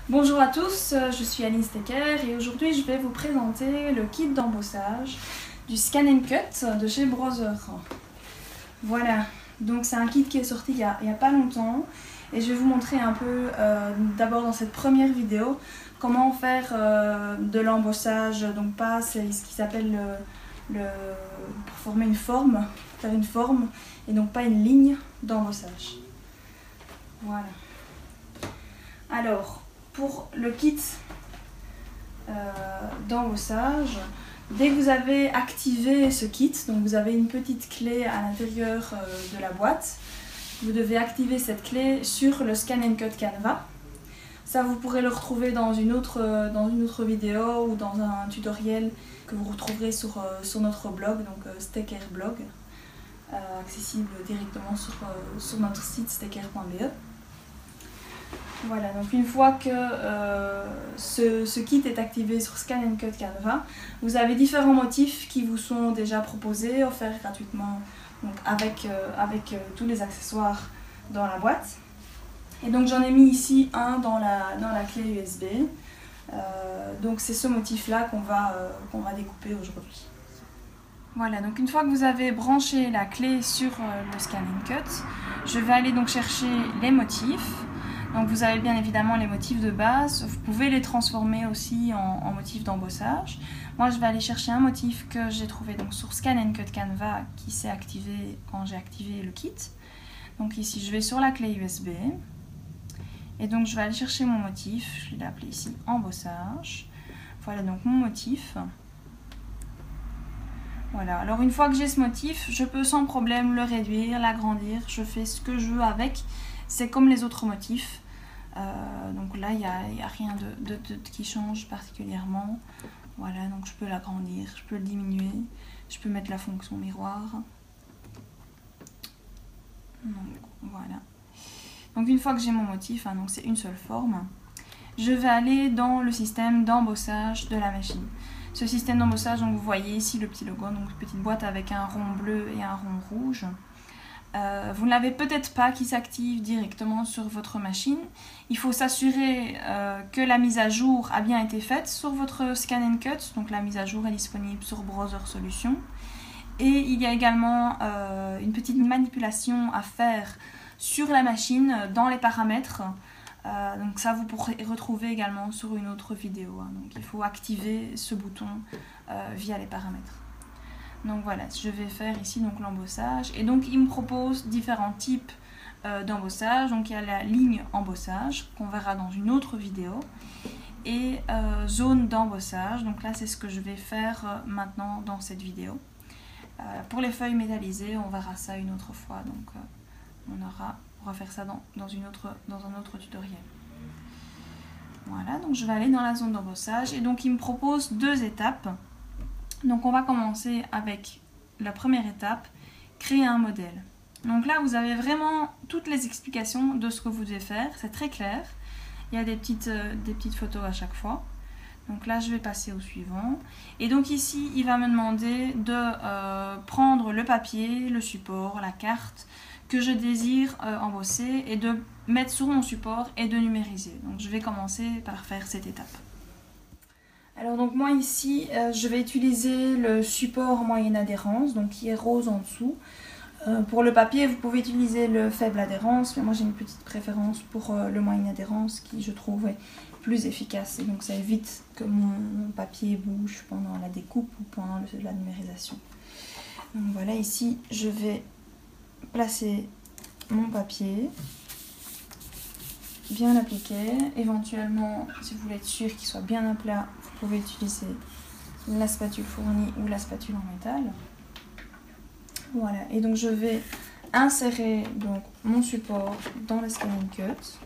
Bonjour à tous, je suis Aline Stecker et aujourd'hui je vais vous présenter le kit d'embossage du Scan & Cut de chez Brother. Voilà, donc c'est un kit qui est sorti il y a pas longtemps et je vais vous montrer un peu d'abord dans cette première vidéo comment faire de l'embossage, donc pas c'est ce qui s'appelle pour former une forme, faire une forme et donc pas une ligne d'embossage. Voilà. Alors, pour le kit d'embossage, dès que vous avez activé ce kit, donc vous avez une petite clé à l'intérieur de la boîte, vous devez activer cette clé sur le Scan & Cut Canva. Ça, vous pourrez le retrouver dans une autre vidéo ou dans un tutoriel que vous retrouverez sur notre blog, donc Stecker Blog, accessible directement sur notre site stecker.be. Voilà, donc une fois que ce kit est activé sur Scan & Cut Canva, vous avez différents motifs qui vous sont déjà proposés, offerts gratuitement, donc avec tous les accessoires dans la boîte. Et donc j'en ai mis ici un dans la clé USB. Donc c'est ce motif-là qu'on va découper aujourd'hui. Voilà, donc une fois que vous avez branché la clé sur le Scan & Cut, je vais aller donc chercher les motifs. Donc vous avez bien évidemment les motifs de base, vous pouvez les transformer aussi en motifs d'embossage. Moi je vais aller chercher un motif que j'ai trouvé donc sur Scan & Cut Canva qui s'est activé quand j'ai activé le kit. Donc ici je vais sur la clé USB et donc je vais aller chercher mon motif, je vais l'appeler ici embossage. Voilà donc mon motif. Voilà, alors une fois que j'ai ce motif, je peux sans problème le réduire, l'agrandir, je fais ce que je veux avec. C'est comme les autres motifs, donc là il n'y a rien qui change particulièrement. Voilà, donc je peux l'agrandir, je peux le diminuer, je peux mettre la fonction miroir. Donc voilà. Donc une fois que j'ai mon motif, donc c'est une seule forme, je vais aller dans le système d'embossage de la machine. Ce système d'embossage, donc vous voyez ici le petit logo, donc une petite boîte avec un rond bleu et un rond rouge. Vous ne l'avez peut-être pas qui s'active directement sur votre machine. Il faut s'assurer que la mise à jour a bien été faite sur votre Scan & Cut. Donc la mise à jour est disponible sur Brother Solutions. Et il y a également une petite manipulation à faire sur la machine dans les paramètres. Donc ça vous pourrez retrouver également sur une autre vidéo. Donc il faut activer ce bouton via les paramètres. Donc voilà, je vais faire ici donc l'embossage et donc il me propose différents types d'embossage. Donc il y a la ligne embossage qu'on verra dans une autre vidéo et zone d'embossage. Donc là c'est ce que je vais faire maintenant dans cette vidéo. Pour les feuilles métallisées, on verra ça une autre fois. Donc on va faire ça dans un autre tutoriel. Voilà, donc je vais aller dans la zone d'embossage et donc il me propose deux étapes. Donc on va commencer avec la première étape, créer un modèle. Donc là vous avez vraiment toutes les explications de ce que vous devez faire, c'est très clair. Il y a des petites photos à chaque fois. Donc là je vais passer au suivant. Et donc ici il va me demander de prendre le papier, le support, la carte que je désire embosser et de mettre sur mon support et de numériser. Donc je vais commencer par faire cette étape. Alors donc moi ici je vais utiliser le support moyenne adhérence, donc qui est rose en dessous. Pour le papier vous pouvez utiliser le faible adhérence, mais moi j'ai une petite préférence pour le moyenne adhérence qui je trouve est plus efficace et donc ça évite que mon papier bouge pendant la découpe ou pendant la numérisation. Donc voilà, ici je vais placer mon papier, bien appliqué. Éventuellement, si vous voulez être sûr qu'il soit bien à plat, vous pouvez utiliser la spatule fournie ou la spatule en métal. Voilà, et donc je vais insérer donc mon support dans le Scan & Cut.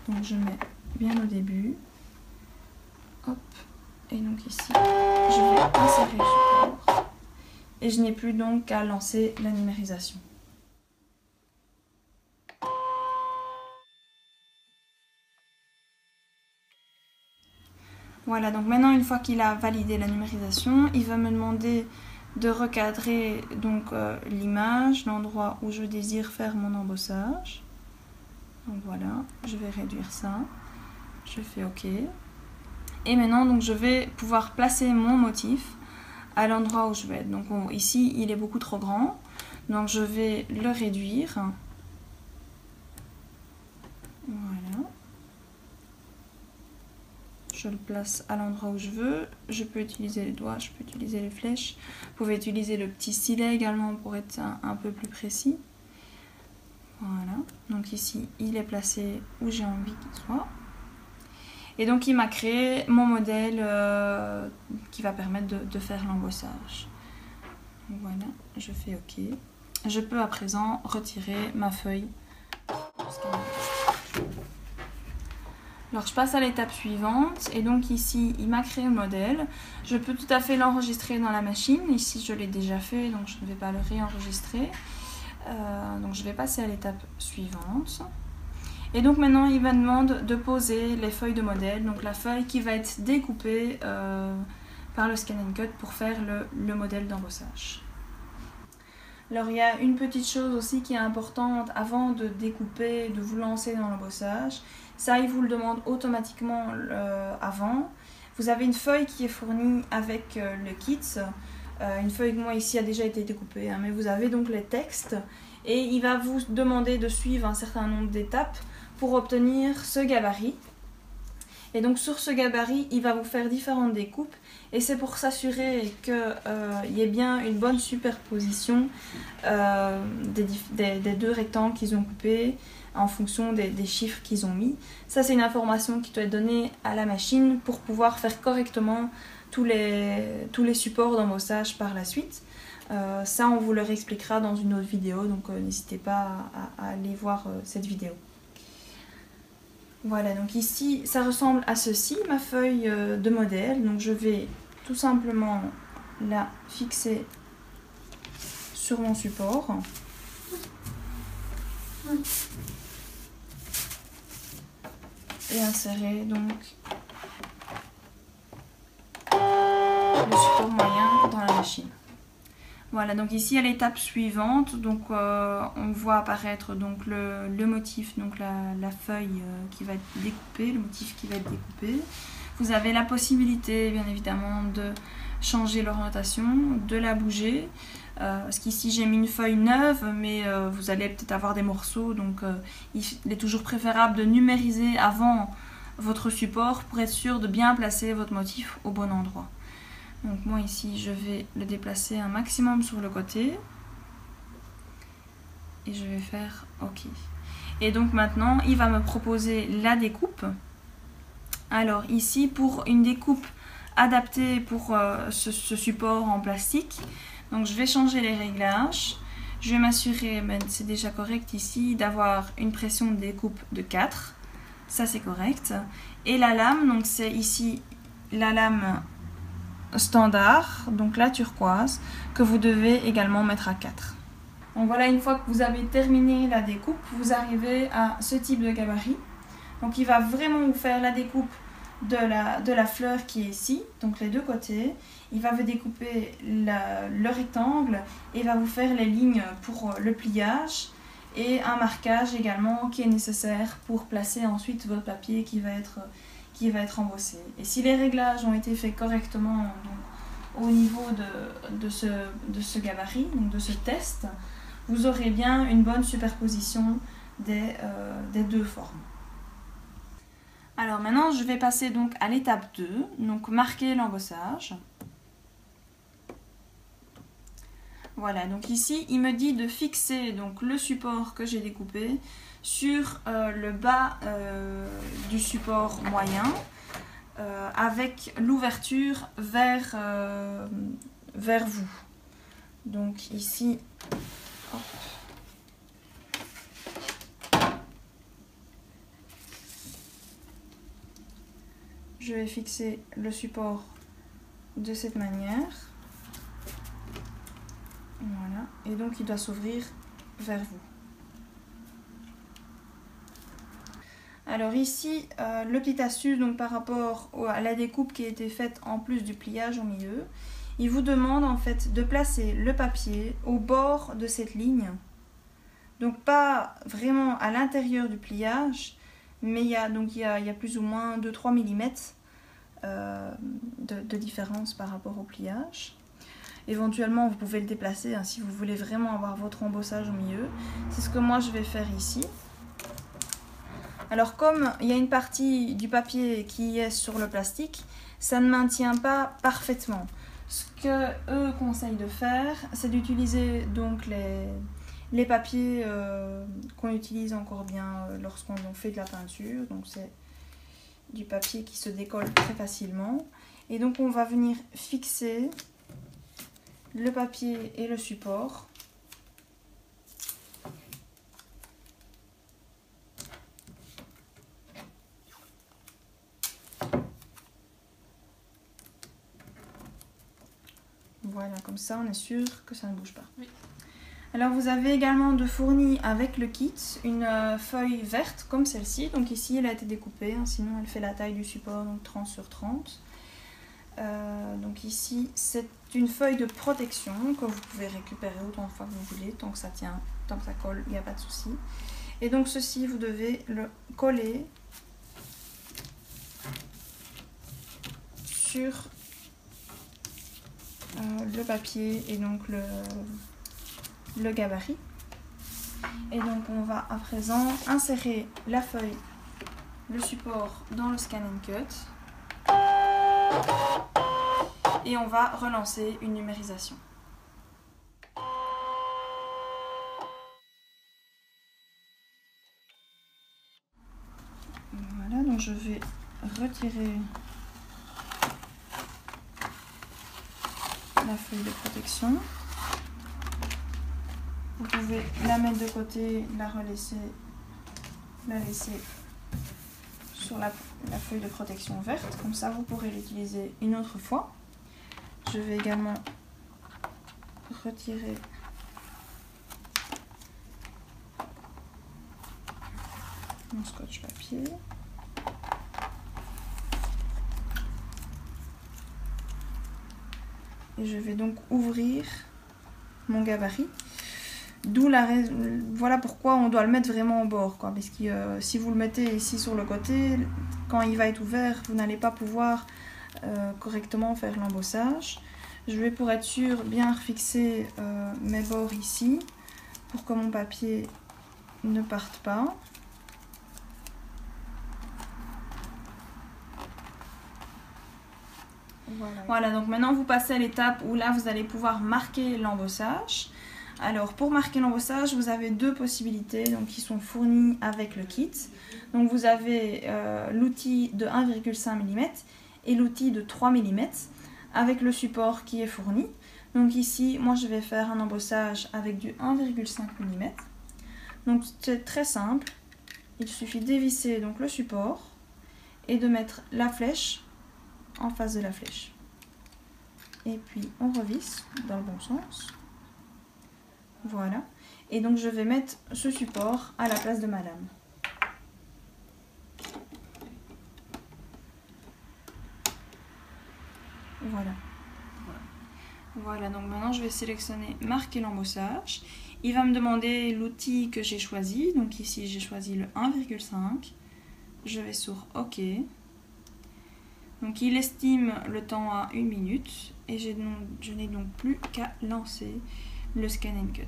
Donc je mets bien au début. Hop, et donc ici, je vais insérer le support. Et je n'ai plus donc qu'à lancer la numérisation. Voilà, donc maintenant une fois qu'il a validé la numérisation, il va me demander de recadrer donc l'image, l'endroit où je désire faire mon embossage. Donc voilà, je vais réduire ça. Je fais OK. Et maintenant, donc, je vais pouvoir placer mon motif à l'endroit où je vais être. Donc ici, il est beaucoup trop grand. Donc je vais le réduire. Voilà. Je le place à l'endroit où je veux. Je peux utiliser les doigts, je peux utiliser les flèches. Vous pouvez utiliser le petit stylet également pour être un peu plus précis. Voilà. Donc ici, il est placé où j'ai envie qu'il soit. Et donc il m'a créé mon modèle qui va permettre de faire l'embossage. Voilà, je fais OK. Je peux à présent retirer ma feuille. Alors je passe à l'étape suivante. Et donc ici, il m'a créé le modèle. Je peux tout à fait l'enregistrer dans la machine. Ici, je l'ai déjà fait, donc je ne vais pas le réenregistrer. Donc je vais passer à l'étape suivante. Et donc maintenant il me demande de poser les feuilles de modèle, donc la feuille qui va être découpée par le Scan & Cut pour faire le modèle d'embossage. Alors il y a une petite chose aussi qui est importante avant de découper, de vous lancer dans l'embossage. Ça, il vous le demande automatiquement avant. Vous avez une feuille qui est fournie avec le kit. Une feuille que moi ici a déjà été découpée, hein, mais vous avez donc les textes. Et il va vous demander de suivre un certain nombre d'étapes pour obtenir ce gabarit. Et donc sur ce gabarit, il va vous faire différentes découpes. Et c'est pour s'assurer qu'il y ait bien une bonne superposition des deux rectangles qu'ils ont coupés en fonction des chiffres qu'ils ont mis. Ça, c'est une information qui doit être donnée à la machine pour pouvoir faire correctement tous les supports d'embossage par la suite. Ça, on vous le réexpliquera dans une autre vidéo, donc n'hésitez pas à aller voir cette vidéo. Voilà, donc ici, ça ressemble à ceci, ma feuille de modèle. Donc je vais tout simplement la fixer sur mon support. Et insérer donc le support moyen dans la machine. Voilà, donc ici à l'étape suivante, donc on voit apparaître donc le motif, donc la feuille qui va être découpée, le motif qui va être découpé. Vous avez la possibilité bien évidemment de changer l'orientation, de la bouger. Parce qu'ici j'ai mis une feuille neuve, mais vous allez peut-être avoir des morceaux, donc il est toujours préférable de numériser avant votre support pour être sûr de bien placer votre motif au bon endroit. Donc moi ici je vais le déplacer un maximum sur le côté et je vais faire OK. Et donc maintenant il va me proposer la découpe. Alors ici pour une découpe adaptée pour ce support en plastique, donc je vais changer les réglages. Je vais m'assurer, c'est déjà correct ici, d'avoir une pression de découpe de 4. Ça c'est correct. Et la lame, donc c'est ici la lame standard, donc la turquoise, que vous devez également mettre à 4. Donc voilà, une fois que vous avez terminé la découpe, vous arrivez à ce type de gabarit. Donc il va vraiment vous faire la découpe de la fleur qui est ici, donc les deux côtés. Il va vous découper le rectangle et va vous faire les lignes pour le pliage et un marquage également qui est nécessaire pour placer ensuite votre papier qui va être embossé. Et si les réglages ont été faits correctement donc, au niveau de ce gabarit, donc de ce test, vous aurez bien une bonne superposition des deux formes. Alors maintenant je vais passer donc à l'étape 2, donc marquer l'embossage. Voilà, donc ici il me dit de fixer donc le support que j'ai découpé sur le bas du support moyen avec l'ouverture vers vous. Donc ici, hop. Je vais fixer le support de cette manière. Voilà, et donc il doit s'ouvrir vers vous. Alors ici, le petit astuce donc par rapport à la découpe qui a été faite en plus du pliage au milieu, il vous demande en fait de placer le papier au bord de cette ligne. Donc pas vraiment à l'intérieur du pliage, mais il y a plus ou moins 2-3 mm de différence par rapport au pliage. Éventuellement, vous pouvez le déplacer hein, si vous voulez vraiment avoir votre embossage au milieu. C'est ce que moi je vais faire ici. Alors comme il y a une partie du papier qui est sur le plastique, ça ne maintient pas parfaitement. Ce que eux conseillent de faire, c'est d'utiliser donc les papiers qu'on utilise encore bien lorsqu'on fait de la peinture. Donc c'est du papier qui se décolle très facilement. Et donc on va venir fixer le papier et le support. Voilà, comme ça on est sûr que ça ne bouge pas. Oui. Alors vous avez également de fourni avec le kit une feuille verte comme celle-ci. Donc ici elle a été découpée, hein, sinon elle fait la taille du support, donc 30 sur 30. Donc ici c'est une feuille de protection que vous pouvez récupérer autant de fois que vous voulez, tant que ça tient, tant que ça colle, il n'y a pas de souci. Et donc ceci vous devez le coller sur le papier et donc le gabarit. Et donc on va à présent insérer la feuille, le support dans le Scan & Cut et on va relancer une numérisation. Voilà, donc je vais retirer la feuille de protection. Vous pouvez la mettre de côté, la laisser sur la feuille de protection verte. Comme ça, vous pourrez l'utiliser une autre fois. Je vais également retirer mon scotch papier. Et je vais donc ouvrir mon gabarit. D'où la raison, voilà pourquoi on doit le mettre vraiment au bord, quoi, parce que si vous le mettez ici sur le côté, quand il va être ouvert, vous n'allez pas pouvoir correctement faire l'embossage. Je vais pour être sûr bien refixer mes bords ici pour que mon papier ne parte pas. Voilà, donc maintenant vous passez à l'étape où là vous allez pouvoir marquer l'embossage. Alors pour marquer l'embossage, vous avez deux possibilités donc, qui sont fournies avec le kit. Donc vous avez l'outil de 1,5 mm et l'outil de 3 mm avec le support qui est fourni. Donc ici, moi je vais faire un embossage avec du 1,5 mm. Donc c'est très simple. Il suffit d'évisser donc le support et de mettre la flèche en face de la flèche. Et puis on revisse dans le bon sens. Voilà. Et donc je vais mettre ce support à la place de ma lame. Voilà. Voilà, donc maintenant je vais sélectionner marquer l'embossage. Il va me demander l'outil que j'ai choisi. Donc ici j'ai choisi le 1,5. Je vais sur OK. Donc il estime le temps à 1 minute. Et je n'ai donc plus qu'à lancer le Scan & Cut.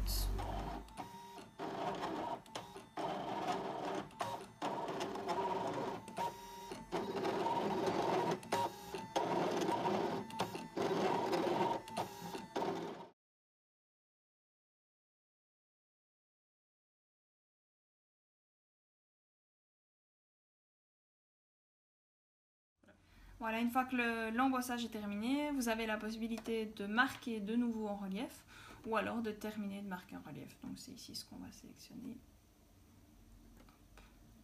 Voilà, une fois que l'embossage est terminé, vous avez la possibilité de marquer de nouveau en relief ou alors de terminer de marquer en relief. Donc c'est ici ce qu'on va sélectionner.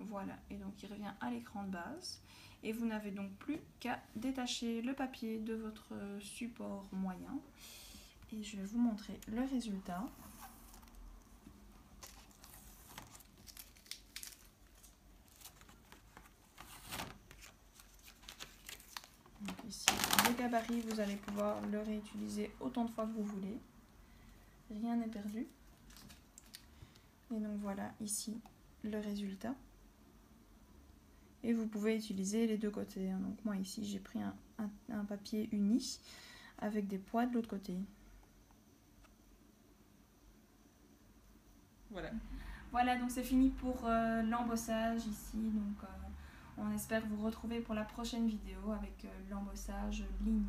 Voilà, et donc il revient à l'écran de base. Et vous n'avez donc plus qu'à détacher le papier de votre support moyen. Et je vais vous montrer le résultat. Donc ici, le gabarit, vous allez pouvoir le réutiliser autant de fois que vous voulez. Rien n'est perdu. Et donc voilà ici le résultat. Et vous pouvez utiliser les deux côtés. Donc moi ici j'ai pris un papier uni avec des poids de l'autre côté. Voilà. Voilà, donc c'est fini pour l'embossage ici. Donc on espère vous retrouver pour la prochaine vidéo avec l'embossage ligne.